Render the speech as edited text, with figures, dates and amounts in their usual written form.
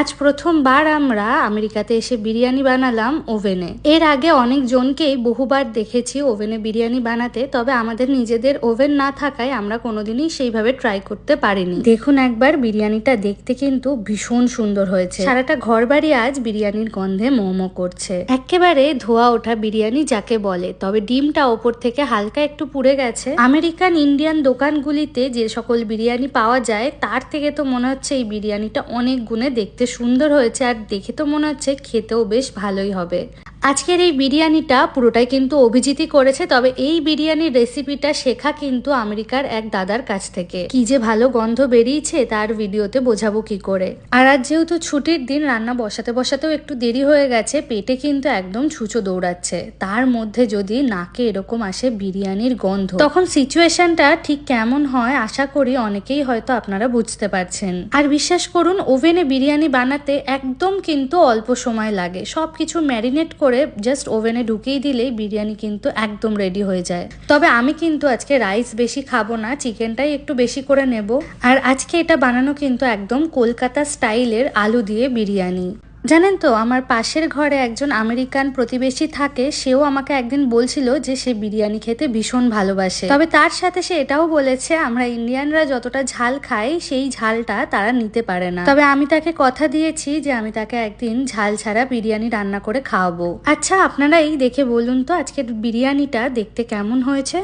আজ প্রথমবার আমরা আমেরিকাতে এসে বিরিয়ানি বানালাম ওভেনে। এর আগে অনেক জনকেই বহুবার দেখেছি ওভেনে বিরিয়ানি বানাতে, তবে আমাদের নিজেদের ওভেন না থাকায় আমরা কোনোদিনই সেইভাবে ট্রাই করতে পারিনি। দেখুন একবার বিরিয়ানিটা দেখতে কিন্তু ভীষণ সুন্দর হয়েছে। সারাটা ঘর বাড়ি আজ বিরিয়ানির গন্ধে মোমো করছে। একেবারে ধোয়া ওঠা বিরিয়ানি যাকে বলে, তবে ডিমটা ওপর থেকে হালকা একটু পুড়ে গেছে। আমেরিকান ইন্ডিয়ান দোকানগুলিতে যে সকল বিরিয়ানি পাওয়া যায় তার থেকে তো মনে হচ্ছে এই বিরিয়ানিটা অনেক গুণে দেখতে সুন্দর হয়েছে, আর দেখে তো মনে হচ্ছে খেতেও বেশ ভালোই হবে। আজকের এই বিরিয়ানিটা পুরোটাই কিন্তু অভিজিৎই করেছে, তবে এই বিরিয়ানির রেসিপিটা শেখা কিন্তু আমেরিকার এক দাদার কাছ থেকে। কি যে ভালো গন্ধ বেরিয়েছে তার ভিডিওতে বোঝাবো কি করে। আর আজ যেহেতু ছুটির দিন, রান্না বসাতেও একটু দেরি হয়ে গেছে, পেটে কিন্তু একদম ছুঁচো দৌড়াচ্ছে। তার মধ্যে যদি নাকে এরকম আসে বিরিয়ানির গন্ধ, তখন সিচুয়েশনটা ঠিক কেমন হয় আশা করি অনেকেই হয়তো আপনারা বুঝতে পারছেন। আর বিশ্বাস করুন, ওভেনে বিরিয়ানি বানাতে একদম কিন্তু অল্প সময় লাগে। সবকিছু ম্যারিনেট করে জাস্ট ওভেনে ঢুকিয়ে দিলেই বিরিয়ানি কিন্তু একদম রেডি হয়ে যায়। তবে আমি কিন্তু আজকে রাইস বেশি খাবো না, চিকেনটাই একটু বেশি করে নেব। আর আজকে এটা বানানো কিন্তু একদম কলকাতা স্টাইলের আলু দিয়ে বিরিয়ানি। জানেন তো, আমার পাশের ঘরে একজন আমেরিকান প্রতিবেশী থাকে, সেও আমাকে একদিন বলছিল যে সে বিরিয়ানি খেতে ভীষণ ভালোবাসে। তবে তার সাথে সে এটাও বলেছে আমরা ইন্ডিয়ানরা যতটা ঝাল খাই সেই ঝালটা তারা নিতে পারে না। তবে আমি তাকে কথা দিয়েছি যে আমি তাকে একদিন ঝাল ছাড়া বিরিয়ানি রান্না করে খাওয়াবো। আচ্ছা, আপনারা এই দেখে বলুন তো আজকের বিরিয়ানিটা দেখতে কেমন হয়েছে।